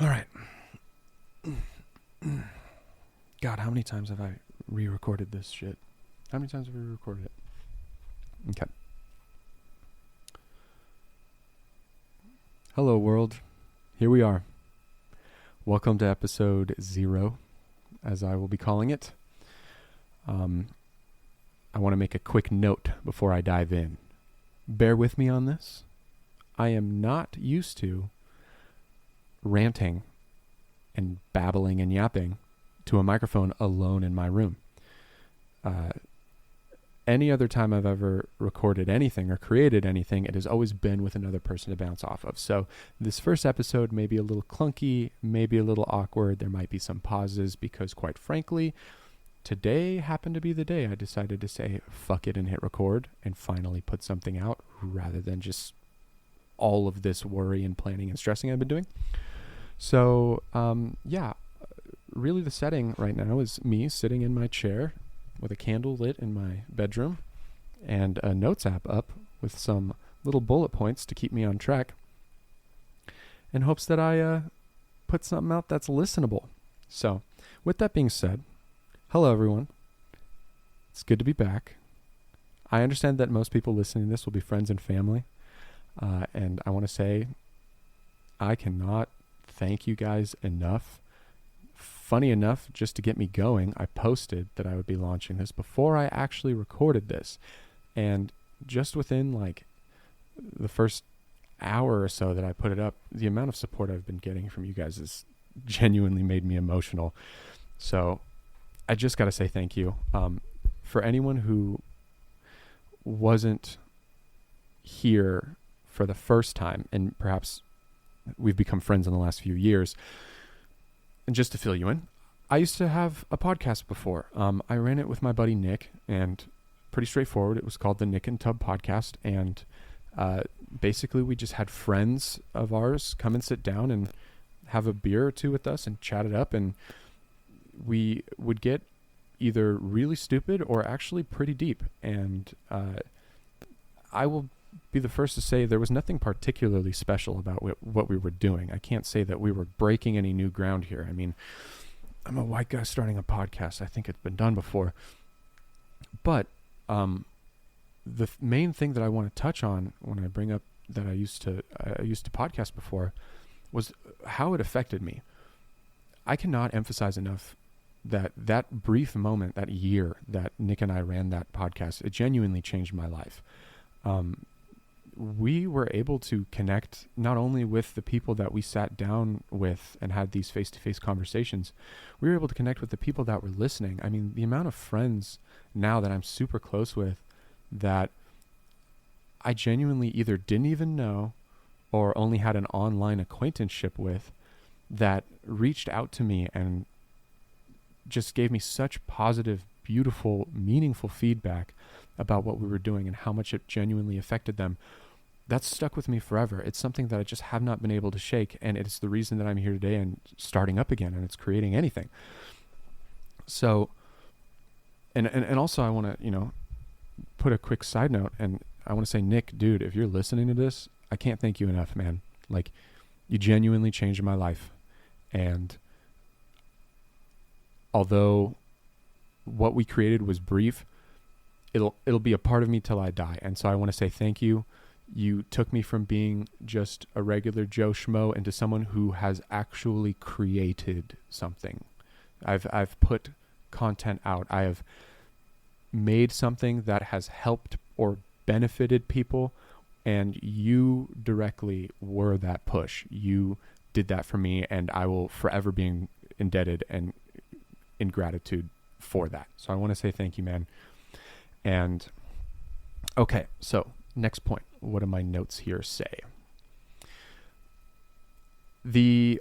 All right. God, how many times have I re-recorded this shit? How many times have we recorded it? Okay. Hello, world. Here we are. Welcome to episode 0, as I will be calling it. I want to make a quick note before I dive in. Bear with me on this. I am not used to ranting and babbling and yapping to a microphone alone in my room. Any other time I've ever recorded anything or created anything, it has always been with another person to bounce off of. So this first episode may be a little clunky, maybe a little awkward. There might be some pauses because, quite frankly, today happened to be the day I decided to say fuck it and hit record and finally put something out rather than just all of this worry and planning and stressing I've been doing. So, really the setting right now is me sitting in my chair with a candle lit in my bedroom and a notes app up with some little bullet points to keep me on track in hopes that I put something out that's listenable. So, with that being said, hello everyone. It's good to be back. I understand that most people listening to this will be friends and family. And I want to say I cannot thank you guys enough. Funny enough, just to get me going, I posted that I would be launching this before I actually recorded this. And just within like the first hour or so that I put it up, the amount of support I've been getting from you guys has genuinely made me emotional. So I just got to say thank you. For anyone who wasn't here for the first time, and perhaps we've become friends in the last few years, and just to fill you in, I used to have a podcast before. I ran it with my buddy Nick, and pretty straightforward. It was called the Nick and Tub Podcast, and basically we just had friends of ours come and sit down and have a beer or two with us and chat it up, and we would get either really stupid or actually pretty deep. And I will be the first to say there was nothing particularly special about what we were doing. I can't say that we were breaking any new ground here. I mean, I'm a white guy starting a podcast. I think it's been done before. But the main thing that I want to touch on when I bring up that I used to podcast before was how it affected me. I cannot emphasize enough that brief moment, that year that Nick and I ran that podcast, it genuinely changed my life. We were able to connect not only with the people that we sat down with and had these face-to-face conversations, we were able to connect with the people that were listening. I mean, the amount of friends now that I'm super close with that I genuinely either didn't even know or only had an online acquaintanceship with that reached out to me and just gave me such positive, beautiful, meaningful feedback about what we were doing and how much it genuinely affected them. That's stuck with me forever. It's something that I just have not been able to shake, and it's the reason that I'm here today and starting up again, and it's creating anything. So, and also I want to, put a quick side note, and I want to say, Nick, dude, if you're listening to this, I can't thank you enough, man. Like, you genuinely changed my life. And although what we created was brief, it'll be a part of me till I die. And so I want to say thank you. You took me from being just a regular Joe Schmo into someone who has actually created something. I've put content out. I have made something that has helped or benefited people, and you directly were that push. You did that for me, and I will forever be indebted and in gratitude for that. So I want to say thank you, man. And okay, so next point. What do my notes here say? There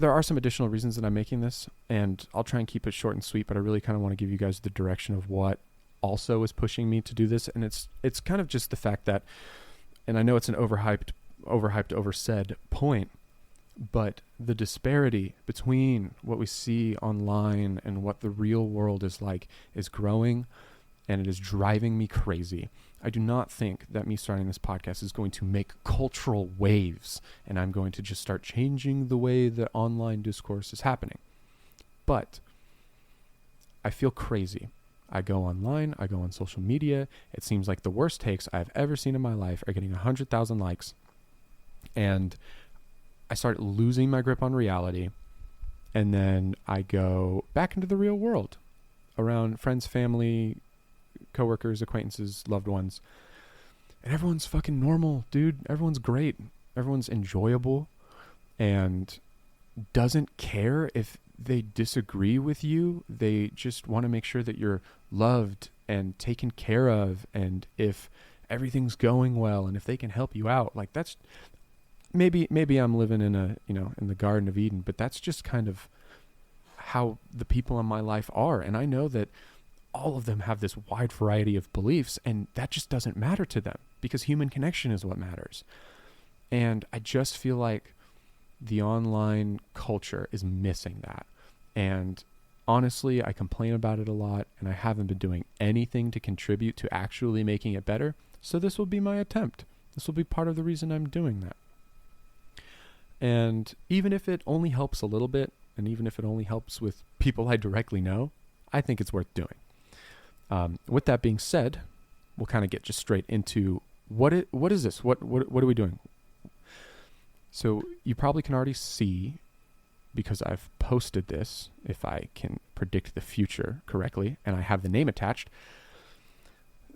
are some additional reasons that I'm making this, and I'll try and keep it short and sweet, but I really kind of want to give you guys the direction of what also is pushing me to do this. And it's kind of just the fact that, and I know it's an overhyped, oversaid point, but the disparity between what we see online and what the real world is like is growing, and it is driving me crazy. I do not think that me starting this podcast is going to make cultural waves and I'm going to just start changing the way that online discourse is happening. But I feel crazy. I go online, I go on social media. It seems like the worst takes I've ever seen in my life are getting 100,000 likes. And I start losing my grip on reality. And then I go back into the real world around friends, family, coworkers, acquaintances, loved ones. And everyone's fucking normal, dude. Everyone's great. Everyone's enjoyable and doesn't care if they disagree with you. They just want to make sure that you're loved and taken care of, and if everything's going well and if they can help you out. Like, that's maybe I'm living in in the Garden of Eden, but that's just kind of how the people in my life are. And I know that all of them have this wide variety of beliefs, and that just doesn't matter to them because human connection is what matters. And I just feel like the online culture is missing that. And honestly, I complain about it a lot, and I haven't been doing anything to contribute to actually making it better. So this will be my attempt. This will be part of the reason I'm doing that. And even if it only helps a little bit, and even if it only helps with people I directly know, I think it's worth doing. With that being said, we'll kind of get just straight into what is this? What are we doing? So you probably can already see, because I've posted this, if I can predict the future correctly, and I have the name attached.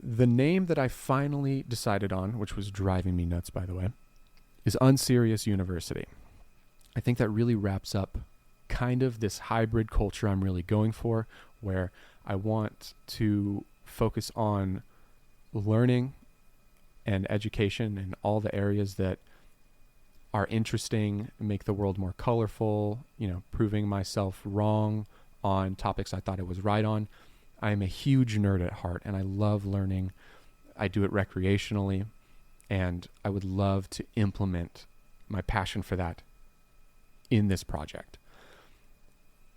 The name that I finally decided on, which was driving me nuts, by the way, is Unserious University. I think that really wraps up kind of this hybrid culture I'm really going for, where I want to focus on learning and education in all the areas that are interesting, make the world more colorful, proving myself wrong on topics I thought I was right on. I am a huge nerd at heart, and I love learning. I do it recreationally, and I would love to implement my passion for that in this project.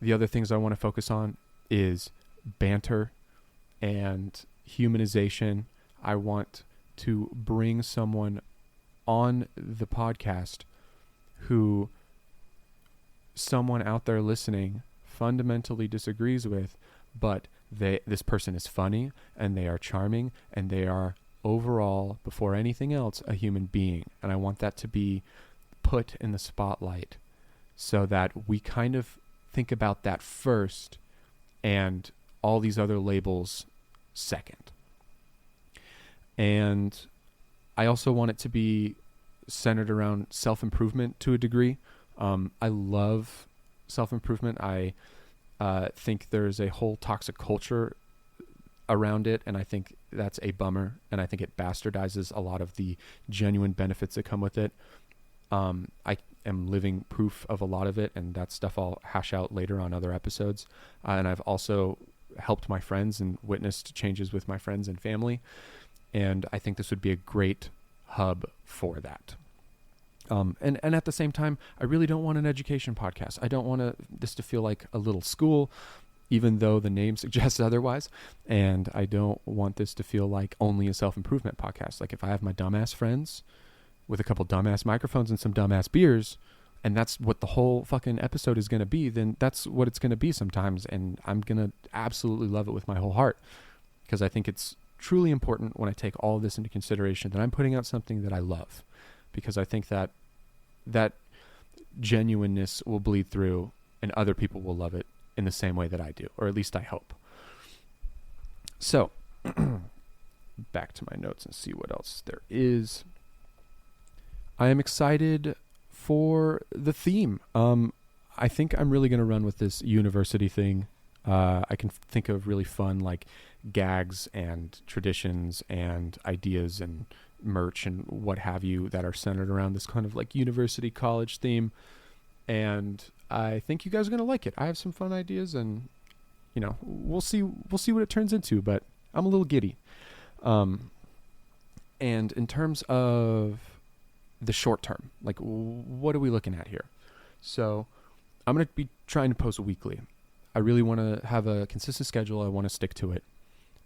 The other things I want to focus on is banter and humanization. I want to bring someone on the podcast who someone out there listening fundamentally disagrees with, but this person is funny and they are charming and they are overall, before anything else, a human being. And I want that to be put in the spotlight so that we kind of think about that first and all these other labels second. And I also want it to be centered around self-improvement to a degree. I love self-improvement. I think there's a whole toxic culture around it, and I think that's a bummer, and I think it bastardizes a lot of the genuine benefits that come with it. I am living proof of a lot of it, and that stuff I'll hash out later on other episodes. And I've also helped my friends and witnessed changes with my friends and family, and I think this would be a great hub for that. And at the same time, I really don't want an education podcast. I don't want this to feel like a little school, even though the name suggests otherwise. And I don't want this to feel like only a self-improvement podcast. Like, if I have my dumbass friends with a couple dumbass microphones and some dumbass beers, and that's what the whole fucking episode is going to be, then that's what it's going to be sometimes. And I'm going to absolutely love it with my whole heart, because I think it's truly important when I take all of this into consideration that I'm putting out something that I love, because I think that genuineness will bleed through and other people will love it in the same way that I do, or at least I hope. So back to my notes and see what else there is. I am excited for the theme. I think I'm really going to run with this university thing. I can think of really fun like gags and traditions and ideas and merch and what have you that are centered around this kind of like university college theme. And I think you guys are going to like it. I have some fun ideas, and we'll see what it turns into, but I'm a little giddy. And in terms of the short term, like, what are we looking at here? So I'm going to be trying to post weekly. I really want to have a consistent schedule. I want to stick to it.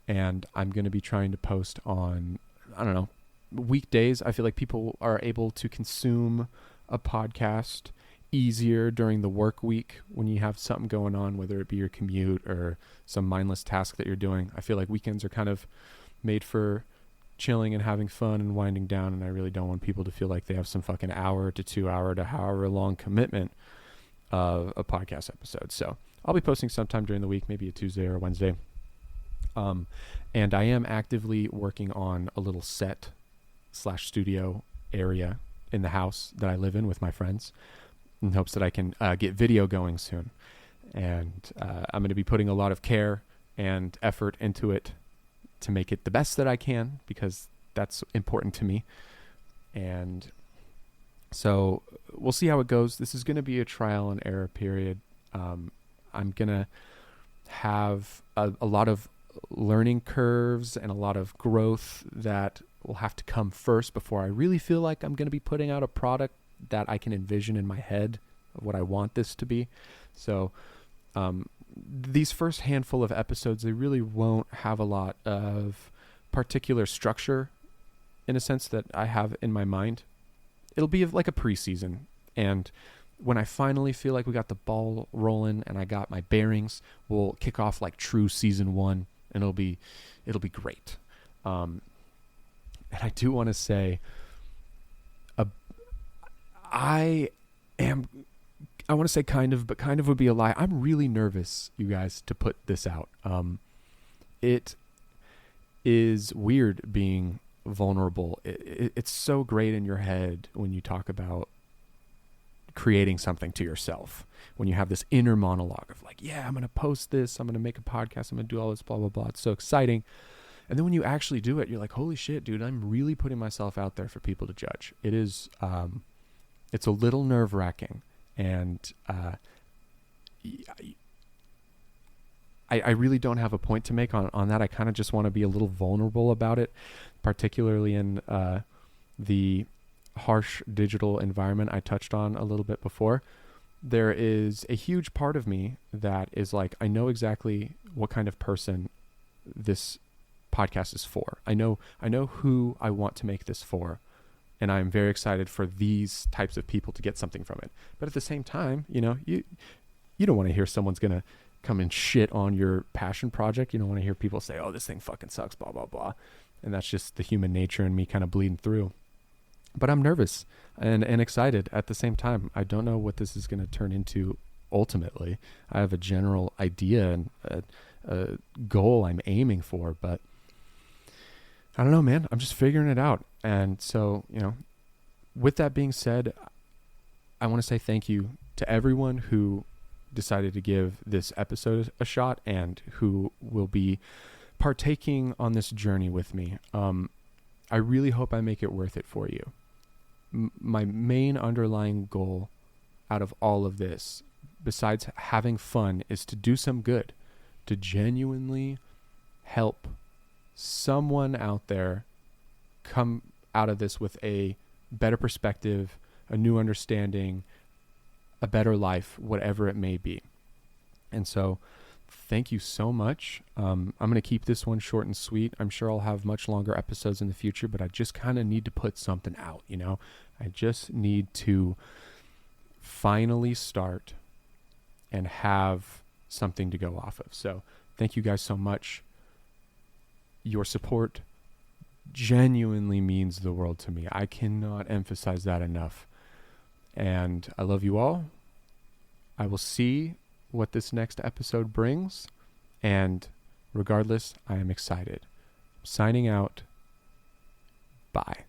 And I'm going to be trying to post on I don't know, weekdays, I feel like people are able to consume a podcast easier during the work week when you have something going on, whether it be your commute or some mindless task that you're doing. I feel like weekends are kind of made for chilling and having fun and winding down, and I really don't want people to feel like they have some fucking hour to 2 hour to however long commitment of a podcast episode. So I'll be posting sometime during the week, maybe a Tuesday or a Wednesday. And I am actively working on a little set / studio area in the house that I live in with my friends, in hopes that I can get video going soon. And I'm going to be putting a lot of care and effort into it to make it the best that I can, because that's important to me. And so we'll see how it goes. This is going to be a trial and error period. I'm going to have a lot of learning curves and a lot of growth that will have to come first before I really feel like I'm going to be putting out a product that I can envision in my head of what I want this to be. So these first handful of episodes, they really won't have a lot of particular structure in a sense that I have in my mind. It'll be like a preseason. And when I finally feel like we got the ball rolling and I got my bearings, we'll kick off like true season 1, and it'll be great. And I do want to say, I want to say kind of, but kind of would be a lie. I'm really nervous, you guys, to put this out. It is weird being vulnerable. It's so great in your head when you talk about creating something to yourself, when you have this inner monologue of like, yeah, I'm going to post this, I'm going to make a podcast, I'm going to do all this, blah, blah, blah. It's so exciting. And then when you actually do it, you're like, holy shit, dude, I'm really putting myself out there for people to judge. It is, it's a little nerve-wracking. And I really don't have a point to make on that. I kind of just want to be a little vulnerable about it, particularly in the harsh digital environment I touched on a little bit before. There is a huge part of me that is like, I know exactly what kind of person this podcast is for. I know who I want to make this for. And I'm very excited for these types of people to get something from it. But at the same time, you know, you don't want to hear someone's going to come and shit on your passion project. You don't want to hear people say, oh, this thing fucking sucks, blah, blah, blah. And that's just the human nature in me kind of bleeding through. But I'm nervous and excited at the same time. I don't know what this is going to turn into ultimately. I have a general idea and a goal I'm aiming for, but I don't know, man. I'm just figuring it out. And so, you know, with that being said, I want to say thank you to everyone who decided to give this episode a shot and who will be partaking on this journey with me. I really hope I make it worth it for you. My main underlying goal out of all of this, besides having fun, is to do some good, to genuinely help someone out there come out of this with a better perspective, a new understanding, a better life, whatever it may be. And so thank you so much. I'm going to keep this one short and sweet. I'm sure I'll have much longer episodes in the future, but I just kind of need to put something out, you know? I just need to finally start and have something to go off of. So thank you guys so much. Your support genuinely means the world to me. I cannot emphasize that enough. And I love you all. I will see what this next episode brings. And regardless, I am excited. Signing out. Bye.